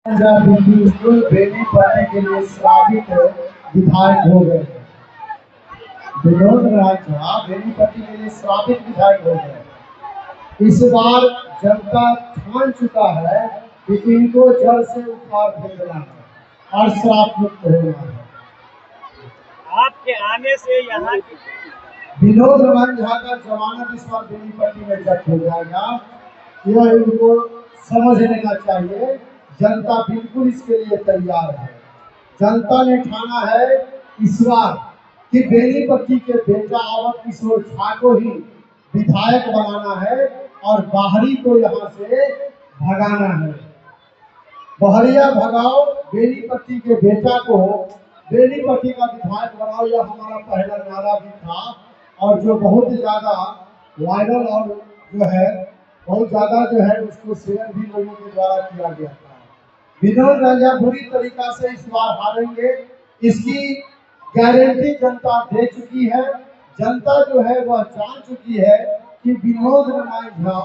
School Beni पढ़ने के लिए श्रावित विधायक हो गए। विनोद राज झा बेनीपट्टी के लिए श्रावित विधायक हो गए। इस बार जनता ठान चुका है कि इनको जड़ से उखाड़ फेंकना है और श्राप मुक्त होना है। आपके आने से यहाँ विनोद राज झा का जमानत इस बार बेनीपट्टी में जब्त हो जाएगा। यह इनको समझ लेना चाहिए। जनता बिल्कुल इसके लिए तैयार है। जनता ने ठाना है इस बार कि बेनीपट्टी के बेटा अवध किशोर झा को ही विधायक बनाना है और बाहरी को यहाँ से भगाना है। बहरिया भगाओ, बेनीपट्टी के बेटा को बेनीपट्टी का विधायक बनाओ, यह हमारा पहला नारा भी था और जो बहुत ज्यादा वायरल और बहुत ज्यादा उसको शेयर भी लोगों के द्वारा किया गया था। विनोद राजा बुरी तरीका से इस बार हारेंगे, इसकी गारंटी जनता दे चुकी है। जनता वह जान चुकी है कि विनोद राजा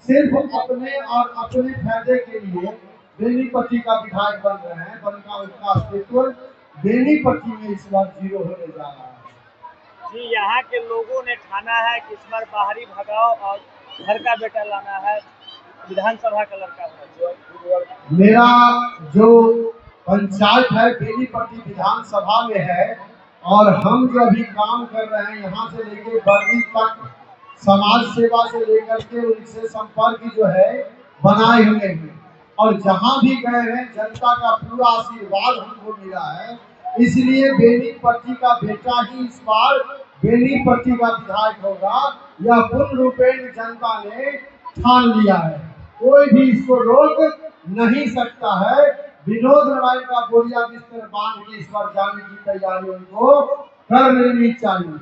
सिर्फ अपने और अपने फायदे के लिए बेनीपट्टी का विधायक बन रहे हैं। बनका उनका अस्तित्व बेनीपट्टी में इस बार जीरो होने जा रहा है। जी, यहाँ के लोगों ने ठाना है कि इस बार बाहरी भगाओ और घर का बेटा लाना है, विधानसभा का लड़का है। मेरा जो पंचायत है बेनीपट्टी विधानसभा में है और हम जो अभी काम कर रहे हैं यहाँ से लेकर बर्दी तक समाज सेवा से लेकर के उनसे संपर्क बनाए हुए हैं और जहाँ भी गए हैं जनता का पूरा आशीर्वाद हमको मिला है। इसलिए बेनीपट्टी का बेटा ही इस बार बेनीपट्टी का विधायक होगा। यह पूर्ण रूपेण जनता ने ठान लिया है, कोई भी इसको रोक नहीं सकता है। विनोद राय का बोरिया बिस्तर बांध के इस बार जाने की तैयारी उनको कर लेनी चाहिए,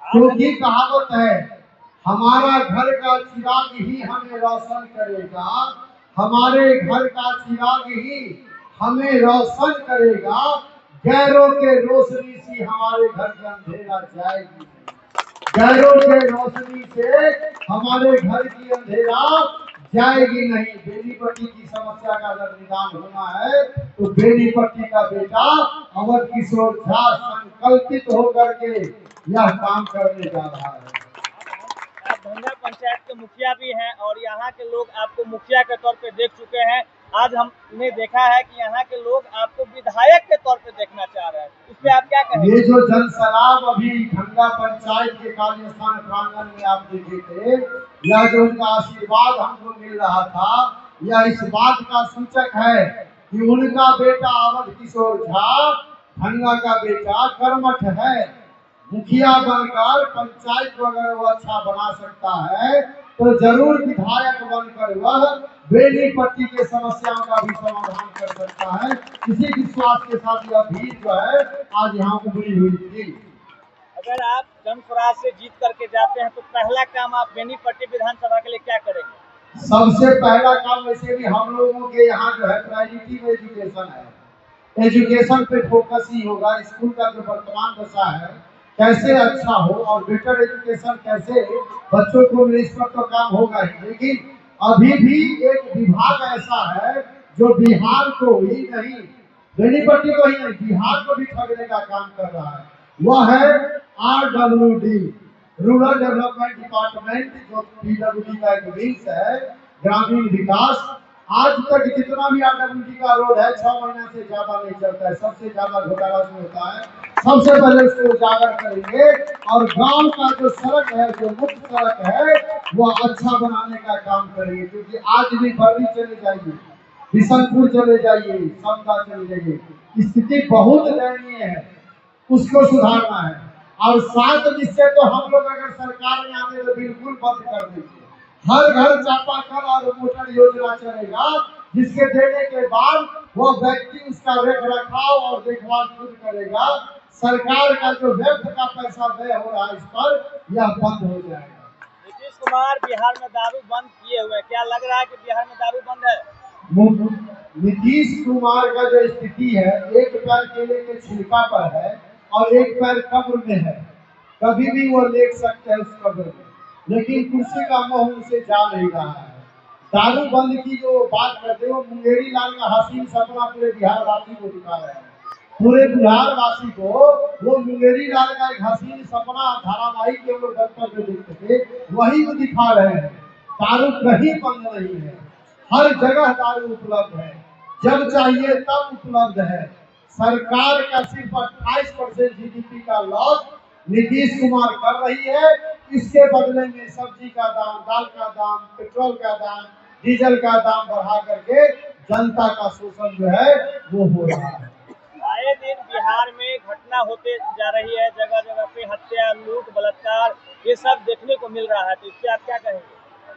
क्योंकि कहावत है हमारा घर का चिराग ही हमें रोशन करेगा, हमारे घर का चिराग ही हमें रोशन करेगा, गैरों के रोशनी से हमारे घर का अंधेरा जाएगी, गैरों के रोशनी से हमारे घर की अंधेरा जाएगी नहीं। बेनीपट्टी की समस्या का अगर निदान होना है तो बेनीपट्टी का बेटा अवध किशोर झा संकल्पित होकर के यह काम करने जा रहा है। आप भंगा पंचायत के मुखिया भी हैं और यहाँ के लोग आपको मुखिया के तौर पे देख चुके हैं। आज हमने देखा है कि यहाँ के लोग आपको विधायक के तौर पे देखना चाह रहे हैं, इस पे आप क्या कहेंगे? ये जो जनसलाब अभी भंगा पंचायत के कार्य स्थान प्रांगण में आप देखे थे, यह जो उनका आशीर्वाद हमको मिल रहा था, यह इस बात का सूचक है कि उनका बेटा अवध किशोर झा भंगा का बेटा कर्मठ है। मुखिया बनकर पंचायत वगैरह वो अच्छा बना सकता है तो जरूर विधायक बनकर वह बेनीपट्टी के समस्याओं का भी समाधान कर सकता है। इसी विश्वास के साथ यह भीड़ आज यहाँ उभरी हुई थी। अगर आप जनस्वराज से जीत करके जाते हैं तो पहला काम आप बेनीपट्टी विधानसभा के लिए क्या करेंगे? सबसे पहला काम वैसे भी हम लोगों के यहाँ प्रायोरिटी में एजुकेशन है। एजुकेशन पे फोकस ही होगा। स्कूल का जो वर्तमान दशा है कैसे अच्छा हो और बेटर एजुकेशन कैसे बच्चों को मिले, इस पर तो काम होगा ही। लेकिन अभी भी एक विभाग ऐसा है जो बिहार को ही नहीं, बेनीपट्टी को ही नहीं, बिहार को भी ठगने का काम कर रहा है। वह है RWD, रूरल डेवलपमेंट डिपार्टमेंट, जो PWD का एक विंग है, ग्रामीण विकास। आज तक जितना भी RWD का रोड है 6 महीना से ज्यादा नहीं चलता है। सबसे ज्यादा घोटाला जो होता है, सबसे पहले उसको उजागर करेंगे और गांव का जो सड़क है, जो मुख्य सड़क है, वो अच्छा बनाने का काम करेंगे। क्योंकि आज भी बर्दी चले जाइए, बिशनपुर चले जाइए, समदा चले जाइए, स्थिति बहुत दयनीय है, उसको सुधारना है। और 7 निश्चय तो हम लोग अगर सरकार में आते तो बिल्कुल बंद कर देंगे। हर घर चापाकल और मोटर योजना चलेगा, जिसके देने के बाद वो व्यक्ति उसका रख रखाव और देखभाल खुद करेगा। सरकार का जो व्यर्थ का पैसा व्यय हो रहा है इस पर, यह बंद हो जाएगा। नीतीश कुमार बिहार में दारू बंद किए हुए, क्या लग रहा है कि बिहार में दारू बंद है? नीतीश कुमार का जो स्थिति है, एक पैर केले के छिलका पर है और एक पैर कब्र में है। कभी भी वो लेट सकते हैं उस कब्र में, लेकिन कुर्सी का मोह उनसे जा नहीं रहा है। दारू बंद की जो बात करते हो, मुंगेरी लाल का हसीन सपना पूरे बिहार वासी को दिखा रहे हैं। पूरे बिहार वासी को वो मुंगेरी लाल का एक हसीन सपना धारावाहिक के लोग दफ्तर में देखते थे, वही वो दिखा रहे हैं। दारू कहीं बंद नहीं है, हर जगह दारू उपलब्ध है, जब चाहिए तब उपलब्ध है। सरकार का सिर्फ 28% जीडीपी का लॉस नीतीश कुमार कर रही है। इसके बदले में सब्जी का दाम, दाल का दाम, पेट्रोल का दाम, डीजल का दाम बढ़ा करके जनता का शोषण जो है वो हो रहा है। आए दिन बिहार में घटना होते जा रही है, जगह जगह पे हत्या, लूट, बलात्कार, ये सब देखने को मिल रहा है, तो इससे आप क्या कहेंगे?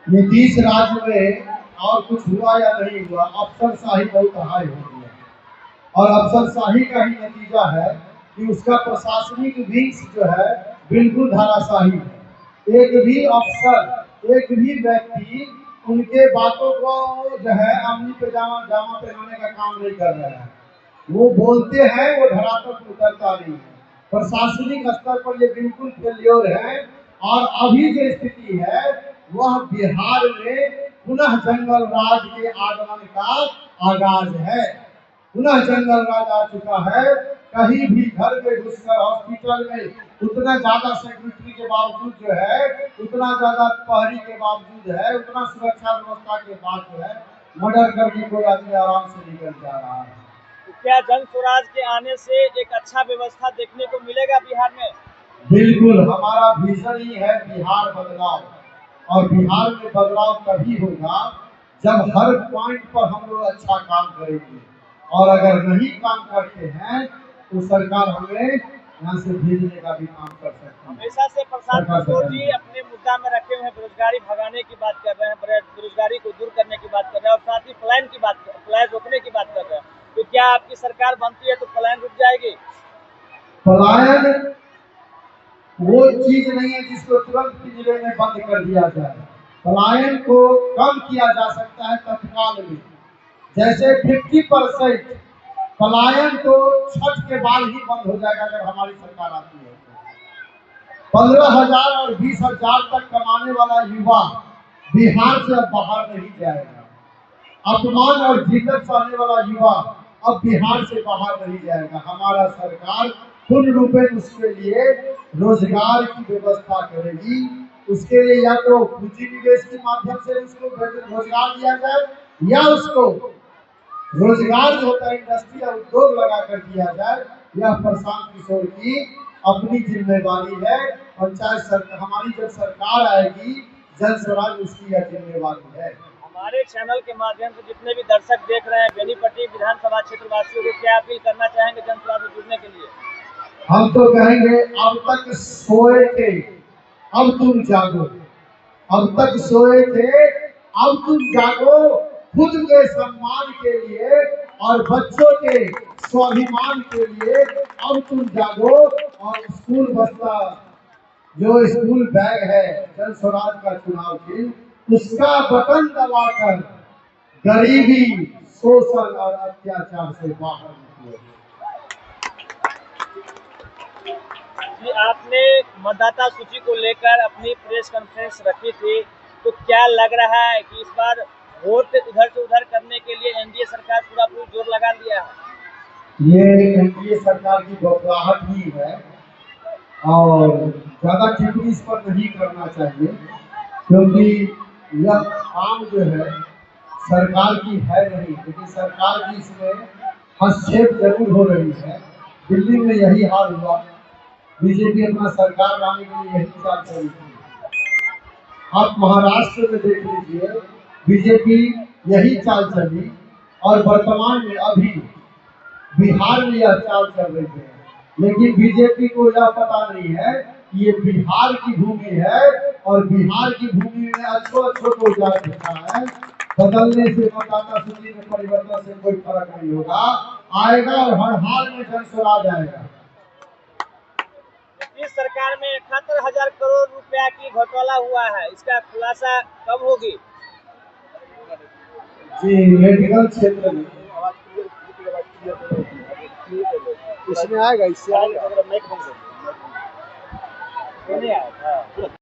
नीतीश राज में और कुछ हुआ या नहीं हुआ, अफसरशाही बहुत हाई हो गई है और अफसरशाही का ही नतीजा है कि उसका प्रशासनिक विंग्स जो है बिल्कुल धाराशाही है। एक भी अफसर, एक भी व्यक्ति उनके बातों को जो है अमली पे जामा पहनाने का काम नहीं कर रहा है। वो बोलते हैं, वो धरातल पर उतरता नहीं है। प्रशासनिक स्तर पर ये बिल्कुल फेल्योर है और अभी जो स्थिति है वह बिहार में पुनः जंगल राज के आगमन का आगाज है। पुनः जंगल राज आ चुका है। कहीं भी घर में घुसकर हॉस्पिटल में उतना ज्यादा सिक्योरिटी के बावजूद जो है, उतना ज्यादा पहरी के बावजूद है, उतना सुरक्षा व्यवस्था के बाद जो है मर्डर करके कोई आदमी आराम से निकल जा रहा है। तो क्या जन स्वराज के आने से एक अच्छा व्यवस्था देखने को मिलेगा बिहार में? बिल्कुल, हमारा विजन ही है बिहार बदलाव, और बिहार में बदलाव तभी होगा जब हर पॉइंट पर हम लोग अच्छा काम करेंगे, और अगर नहीं काम करते हैं तो सरकार हमें यहाँ से भेजने का भी काम कर सकती है। हमेशा से प्रशांत किशोर जी अपने मुद्दा में रखे हुए हैं, बेरोजगारी भगाने की बात कर रहे हैं, बेरोजगारी को दूर करने की बात कर रहे हैं और साथ ही पलायन रोकने की बात कर रहे हैं। तो क्या आपकी सरकार बनती है तो पलायन रुक जाएगी? पलायन वो चीज नहीं है जिसको तुरंत पिंजरे में बंद कर दिया जाए। पलायन को कम किया जा सकता है तत्काल में। जैसे 50% पलायन तो छठ के बाद ही बंद हो जाएगा अगर हमारी सरकार आती है। 15,000 और 20,000 तक कमाने वाला युवा बिहार से अब बाहर नहीं जाएगा। अपमान और जिल्लत सहने वाला युवा अब बिहार से बाहर नहीं जाएगा। हमारा सरकार पूर्ण रूप में उसके लिए रोजगार की व्यवस्था करेगी। उसके लिए या तो पूंजी निवेश के माध्यम से उसको रोजगार दिया जाए, या उसको रोजगार जो होता है इंडस्ट्री और उद्योग लगा कर दिया जाए। यह प्रशांत किशोर की अपनी जिम्मेवारी है, और चाहे हमारी जब सरकार आएगी जन स्वराज उसकी यह जिम्मेवारी है। हमारे चैनल के माध्यम से जितने भी दर्शक देख रहे हैं, बेनीपट्टी विधानसभा क्षेत्र वासियों को क्या अपील करना चाहेंगे जन स्वराज से जुड़ने के लिए? हम तो कहेंगे अब तक सोए थे अब तुम जागो, अब तक सोए थे अब तुम जागो। खुद के सम्मान के लिए और बच्चों के स्वाभिमान के लिए अब तुम जागो। और स्कूल बस्ता जो स्कूल बैग है जन स्वराज का चुनाव चिन्ह, उसका बटन दबाकर गरीबी, शोषण और अत्याचार से बाहर निकलो। जी, आपने मतदाता सूची को लेकर अपनी प्रेस कॉन्फ्रेंस रखी थी, तो क्या लग रहा है कि इस बार वोट इधर से उधर करने के लिए एनडीए सरकार पूरा जोर लगा दिया है? ये एनडीए सरकार की बौखलाहट ही है, और ज्यादा टिप्पणी इस पर नहीं करना चाहिए, क्योंकि यह काम जो है सरकार की है नहीं, लेकिन सरकार की इसमें हस्तक्षेप जरूर हो रही है। दिल्ली में यही हाल हुआ, बीजेपी अपना सरकार लाने के लिए यही चाल चली थी। आप महाराष्ट्र में देख लीजिए, बीजेपी यही चाल चली, और वर्तमान में अभी बिहार में यह चाल चल रही है। लेकिन बीजेपी को यह पता नहीं है कि ये बिहार की भूमि है, और बिहार की भूमि में अच्छो को जा चुका है। बदलने से, मतदाता सूची में परिवर्तन से कोई फर्क नहीं होगा, आएगा और हर हाल में जन स्वराज आएगा। इस सरकार में 71,000 करोड़ रुपया की घोटाला हुआ है, इसका खुलासा कब होगी? जी, मेडिकल क्षेत्र में इसमें आएगा, इससे आएगा।